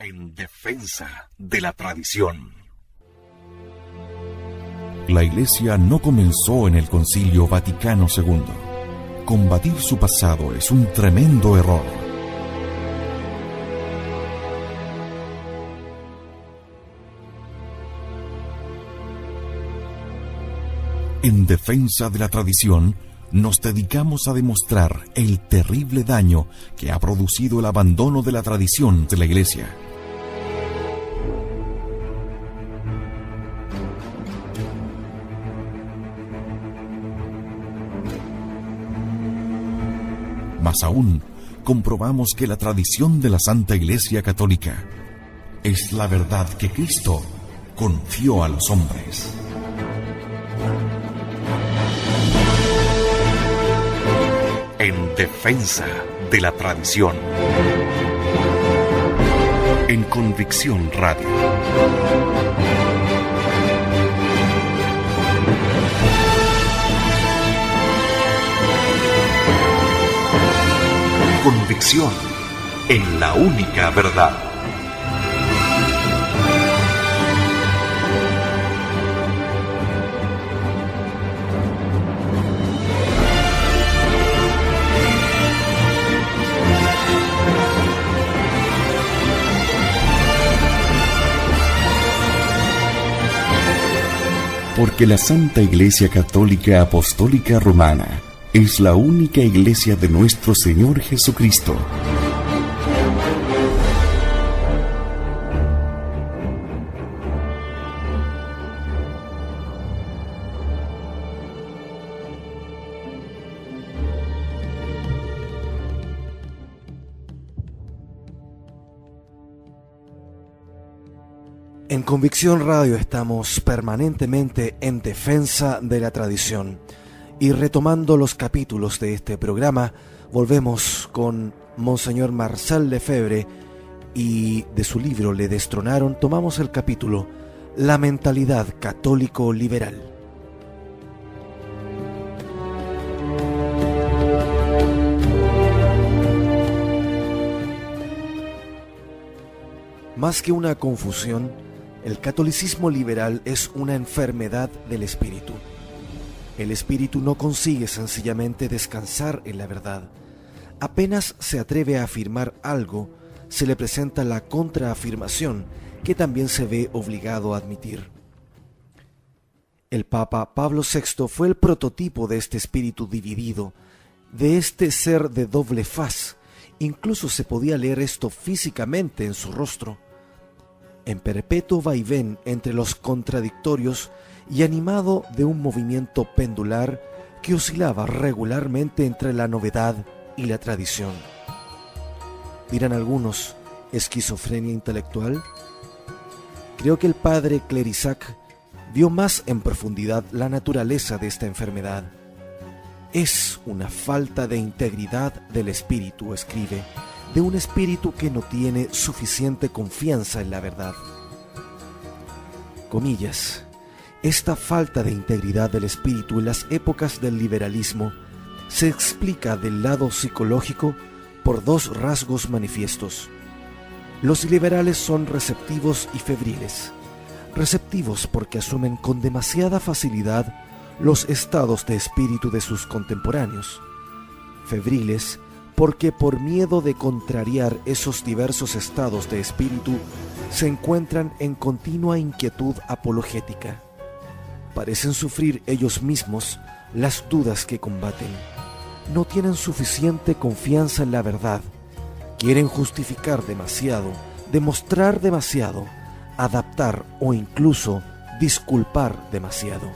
En defensa de la tradición. La Iglesia no comenzó en el Concilio Vaticano II. Combatir su pasado es un tremendo error. En defensa de la tradición, nos dedicamos a demostrar el terrible daño que ha producido el abandono de la tradición de la Iglesia. Más aún, comprobamos que la tradición de la Santa Iglesia Católica es la verdad que Cristo confió a los hombres. En defensa de la tradición. En Convicción Radio. Convicción en la única verdad. Porque la Santa Iglesia Católica Apostólica Romana es la única iglesia de nuestro Señor Jesucristo. En Convicción Radio estamos permanentemente en defensa de la tradición. Y retomando los capítulos de este programa, volvemos con Monseñor Marcel Lefebvre y de su libro Le Destronaron tomamos el capítulo La mentalidad católico-liberal. Más que una confusión, el catolicismo liberal es una enfermedad del espíritu. El espíritu no consigue sencillamente descansar en la verdad. Apenas se atreve a afirmar algo, se le presenta la contraafirmación que también se ve obligado a admitir. El Papa Pablo VI fue el prototipo de este espíritu dividido, de este ser de doble faz. Incluso se podía leer esto físicamente en su rostro. En perpetuo vaivén entre los contradictorios y animado de un movimiento pendular que oscilaba regularmente entre la novedad y la tradición. Dirán algunos, ¿esquizofrenia intelectual? Creo que el padre Clerisac vio más en profundidad la naturaleza de esta enfermedad. Es una falta de integridad del espíritu, escribe, de un espíritu que no tiene suficiente confianza en la verdad. Comillas, esta falta de integridad del espíritu en las épocas del liberalismo se explica del lado psicológico por dos rasgos manifiestos. Los liberales son receptivos y febriles. Receptivos porque asumen con demasiada facilidad los estados de espíritu de sus contemporáneos. Febriles porque por miedo de contrariar esos diversos estados de espíritu se encuentran en continua inquietud apologética. Parecen sufrir ellos mismos las dudas que combaten. No tienen suficiente confianza en la verdad. Quieren justificar demasiado, demostrar demasiado, adaptar o incluso disculpar demasiado.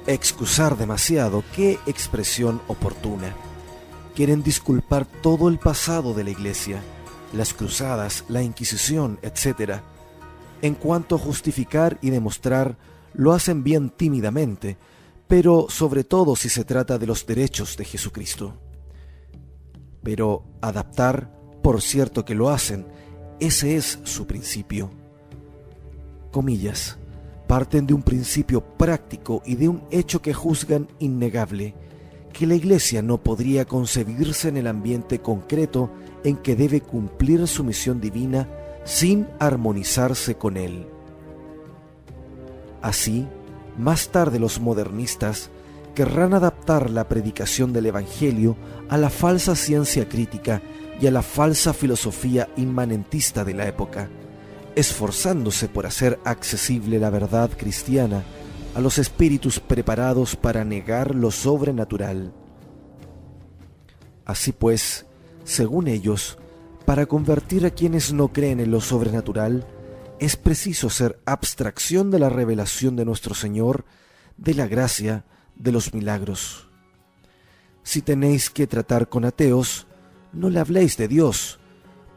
Excusar demasiado, qué expresión oportuna. Quieren disculpar todo el pasado de la Iglesia, las cruzadas, la Inquisición, etc. En cuanto a justificar y demostrar, lo hacen bien tímidamente, pero sobre todo si se trata de los derechos de Jesucristo. Pero adaptar, por cierto que lo hacen, ese es su principio. Comillas, parten de un principio práctico y de un hecho que juzgan innegable, que la Iglesia no podría concebirse en el ambiente concreto en que debe cumplir su misión divina sin armonizarse con él. Así, más tarde los modernistas querrán adaptar la predicación del Evangelio a la falsa ciencia crítica y a la falsa filosofía inmanentista de la época, esforzándose por hacer accesible la verdad cristiana a los espíritus preparados para negar lo sobrenatural. Así pues, según ellos, para convertir a quienes no creen en lo sobrenatural, es preciso ser abstracción de la revelación de nuestro Señor, de la gracia, de los milagros. Si tenéis que tratar con ateos, no le habléis de Dios,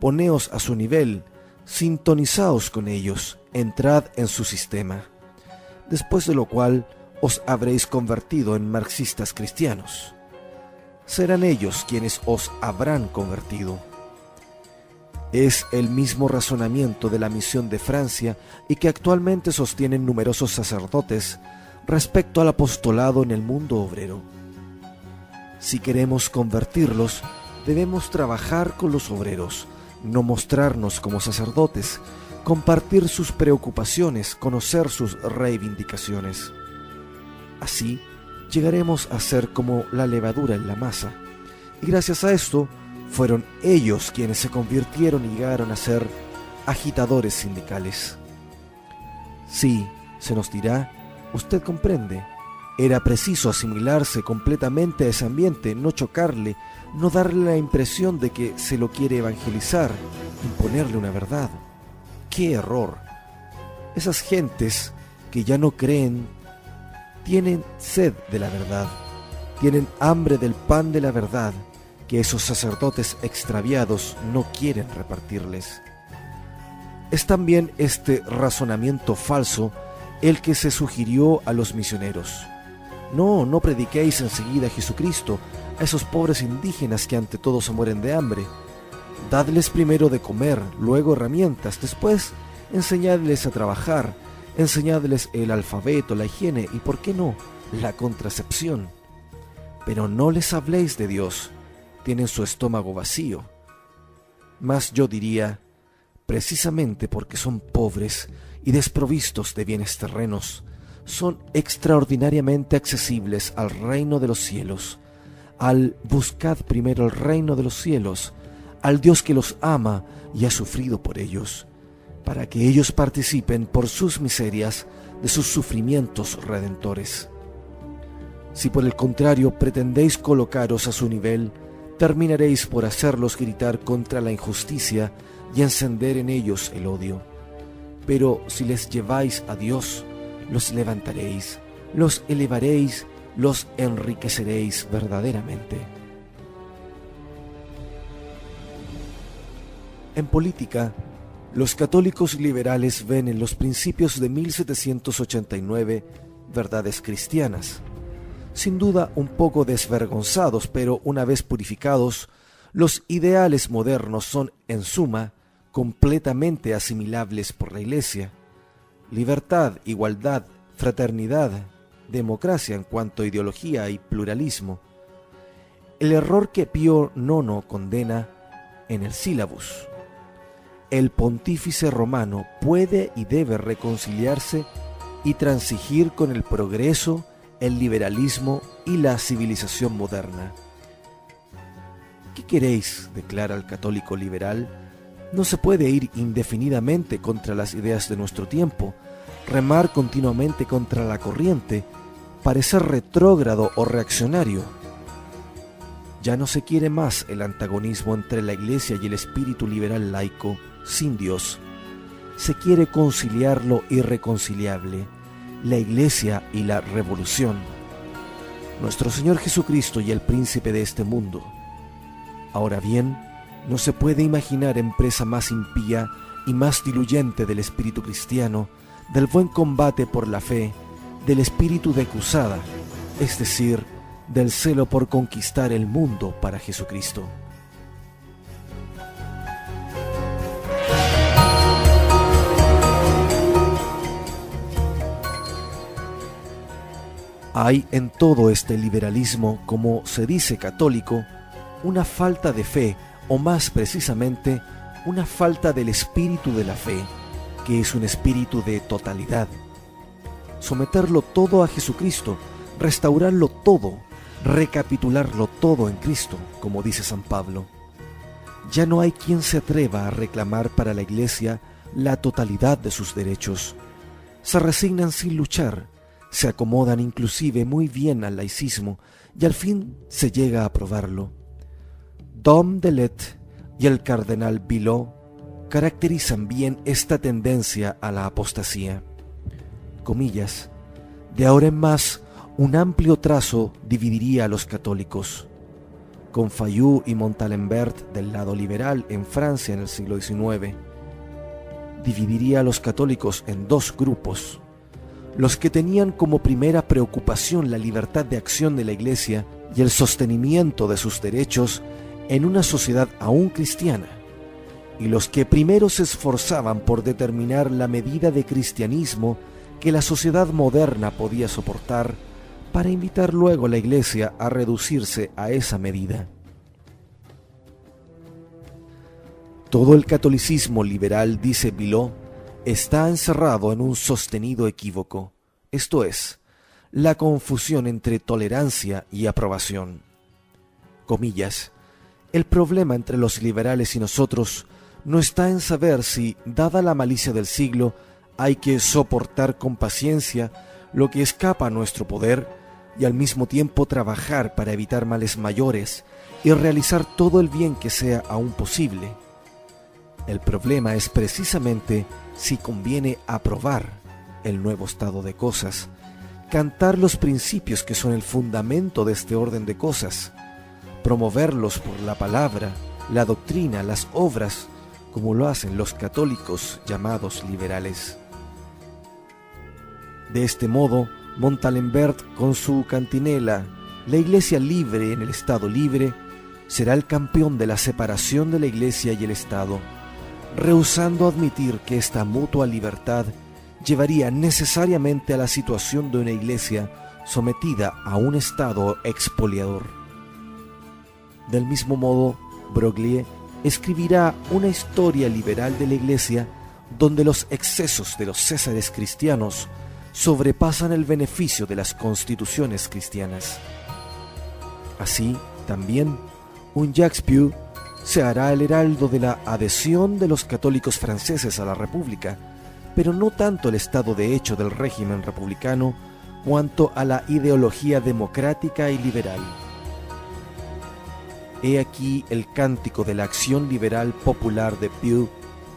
poneos a su nivel, sintonizaos con ellos, entrad en su sistema, después de lo cual os habréis convertido en marxistas cristianos. Serán ellos quienes os habrán convertido. Es el mismo razonamiento de la misión de Francia y que actualmente sostienen numerosos sacerdotes respecto al apostolado en el mundo obrero. Si queremos convertirlos, debemos trabajar con los obreros, no mostrarnos como sacerdotes, compartir sus preocupaciones, conocer sus reivindicaciones. Así, llegaremos a ser como la levadura en la masa, y gracias a esto, fueron ellos quienes se convirtieron y llegaron a ser agitadores sindicales. Sí, se nos dirá, usted comprende, era preciso asimilarse completamente a ese ambiente, no chocarle, no darle la impresión de que se lo quiere evangelizar, imponerle una verdad. ¡Qué error! Esas gentes que ya no creen tienen sed de la verdad, tienen hambre del pan de la verdad, que esos sacerdotes extraviados no quieren repartirles. Es también este razonamiento falso el que se sugirió a los misioneros. No prediquéis enseguida a Jesucristo a esos pobres indígenas que ante todo se mueren de hambre. Dadles primero de comer, luego herramientas, después enseñadles a trabajar, enseñadles el alfabeto, la higiene y, ¿por qué no?, la contracepción. Pero no les habléis de Dios, tienen su estómago vacío. Mas yo diría, precisamente porque son pobres y desprovistos de bienes terrenos, son extraordinariamente accesibles al reino de los cielos, al buscad primero el reino de los cielos, al Dios que los ama y ha sufrido por ellos, para que ellos participen por sus miserias de sus sufrimientos redentores. Si por el contrario pretendéis colocaros a su nivel, terminaréis por hacerlos gritar contra la injusticia y encender en ellos el odio. Pero si les lleváis a Dios, los levantaréis, los elevaréis, los enriqueceréis verdaderamente. En política, los católicos liberales ven en los principios de 1789 verdades cristianas, sin duda un poco desvergonzados, pero una vez purificados, los ideales modernos son, en suma, completamente asimilables por la Iglesia. Libertad, igualdad, fraternidad, democracia en cuanto a ideología y pluralismo. El error que Pío IX condena en el Sílabus. El pontífice romano puede y debe reconciliarse y transigir con el progreso, el liberalismo y la civilización moderna. ¿Qué queréis?, declara el católico liberal. No se puede ir indefinidamente contra las ideas de nuestro tiempo, remar continuamente contra la corriente, parecer retrógrado o reaccionario. Ya no se quiere más el antagonismo entre la Iglesia y el espíritu liberal laico sin Dios. Se quiere conciliar lo irreconciliable, la Iglesia y la revolución, nuestro Señor Jesucristo y el príncipe de este mundo. Ahora bien, no se puede imaginar empresa más impía y más diluyente del espíritu cristiano, del buen combate por la fe, del espíritu de cruzada, es decir, del celo por conquistar el mundo para Jesucristo. Hay en todo este liberalismo, como se dice católico, una falta de fe, o más precisamente, una falta del espíritu de la fe, que es un espíritu de totalidad. Someterlo todo a Jesucristo, restaurarlo todo, recapitularlo todo en Cristo, como dice San Pablo. Ya no hay quien se atreva a reclamar para la Iglesia la totalidad de sus derechos. Se resignan sin luchar, se acomodan inclusive muy bien al laicismo y al fin se llega a aprobarlo. Dom Delet y el cardenal Bilot caracterizan bien esta tendencia a la apostasía. Comillas, de ahora en más, un amplio trazo dividiría a los católicos. Con Fayou y Montalembert del lado liberal en Francia en el siglo XIX, dividiría a los católicos en dos grupos: los que tenían como primera preocupación la libertad de acción de la Iglesia y el sostenimiento de sus derechos en una sociedad aún cristiana, y los que primero se esforzaban por determinar la medida de cristianismo que la sociedad moderna podía soportar, para invitar luego a la Iglesia a reducirse a esa medida. Todo el catolicismo liberal, dice Bilot, está encerrado en un sostenido equívoco, esto es, la confusión entre tolerancia y aprobación. Comillas, el problema entre los liberales y nosotros no está en saber si, dada la malicia del siglo, hay que soportar con paciencia lo que escapa a nuestro poder y al mismo tiempo trabajar para evitar males mayores y realizar todo el bien que sea aún posible. El problema es precisamente si conviene aprobar el nuevo estado de cosas, cantar los principios que son el fundamento de este orden de cosas, promoverlos por la palabra, la doctrina, las obras, como lo hacen los católicos llamados liberales. De este modo, Montalembert, con su cantinela "La Iglesia libre en el Estado libre", será el campeón de la separación de la Iglesia y el Estado, rehusando admitir que esta mutua libertad llevaría necesariamente a la situación de una Iglesia sometida a un Estado expoliador. Del mismo modo, Broglie escribirá una historia liberal de la Iglesia donde los excesos de los césares cristianos sobrepasan el beneficio de las constituciones cristianas. Así, también, un Jacques Pieu se hará el heraldo de la adhesión de los católicos franceses a la República, pero no tanto el estado de hecho del régimen republicano cuanto a la ideología democrática y liberal. He aquí el cántico de la acción liberal popular de Pieu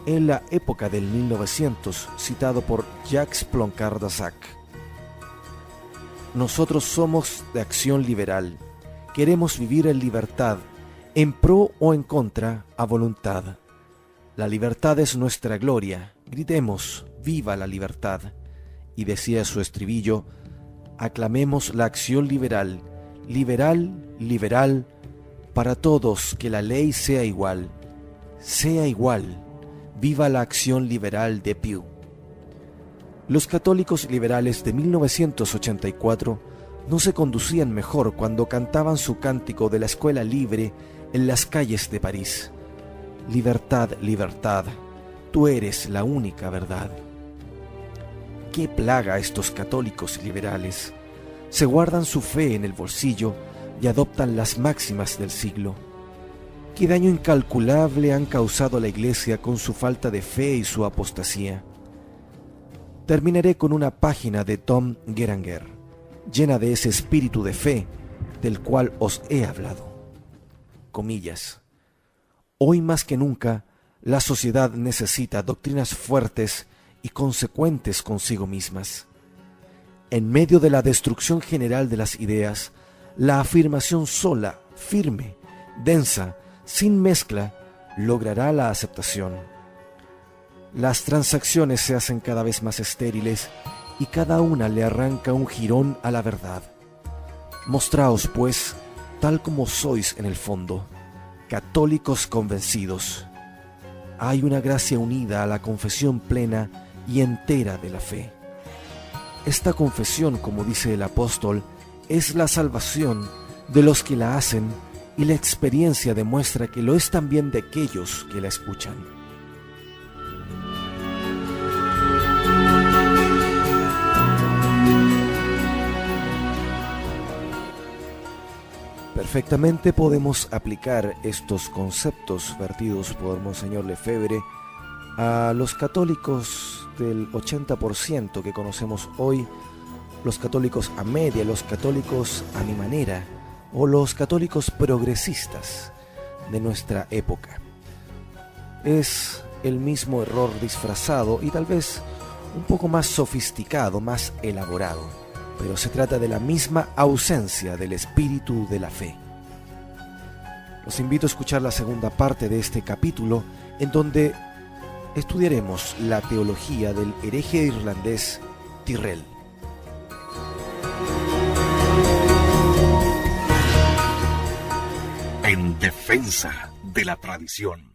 en la época del 1900, citado por Jacques Ploncard-Dazac. Nosotros somos de acción liberal, queremos vivir en libertad, en pro o en contra, a voluntad. La libertad es nuestra gloria, gritemos, ¡viva la libertad! Y decía su estribillo, aclamemos la acción liberal, liberal, liberal, para todos que la ley sea igual, viva la acción liberal de Pieu. Los católicos liberales de 1984 no se conducían mejor cuando cantaban su cántico de la escuela libre en las calles de París. Libertad, libertad, tú eres la única verdad. ¡Qué plaga estos católicos liberales! Se guardan su fe en el bolsillo y adoptan las máximas del siglo. Qué daño incalculable han causado a la Iglesia con su falta de fe y su apostasía. Terminaré con una página de Tom Geranger, llena de ese espíritu de fe del cual os he hablado. Comillas. Hoy más que nunca, la sociedad necesita doctrinas fuertes y consecuentes consigo mismas. En medio de la destrucción general de las ideas, la afirmación sola, firme, densa, sin mezcla, logrará la aceptación. Las transacciones se hacen cada vez más estériles y cada una le arranca un jirón a la verdad. Mostraos, pues, tal como sois en el fondo, católicos convencidos. Hay una gracia unida a la confesión plena y entera de la fe. Esta confesión, como dice el apóstol, es la salvación de los que la hacen, y la experiencia demuestra que lo es también de aquellos que la escuchan. Perfectamente podemos aplicar estos conceptos vertidos por Monseñor Lefebvre a los católicos del 80% que conocemos hoy, los católicos a media, los católicos a mi manera, o los católicos progresistas de nuestra época. Es el mismo error disfrazado y tal vez un poco más sofisticado, más elaborado, pero se trata de la misma ausencia del espíritu de la fe. Los invito a escuchar la segunda parte de este capítulo, en donde estudiaremos la teología del hereje irlandés Tyrrell. En defensa de la tradición.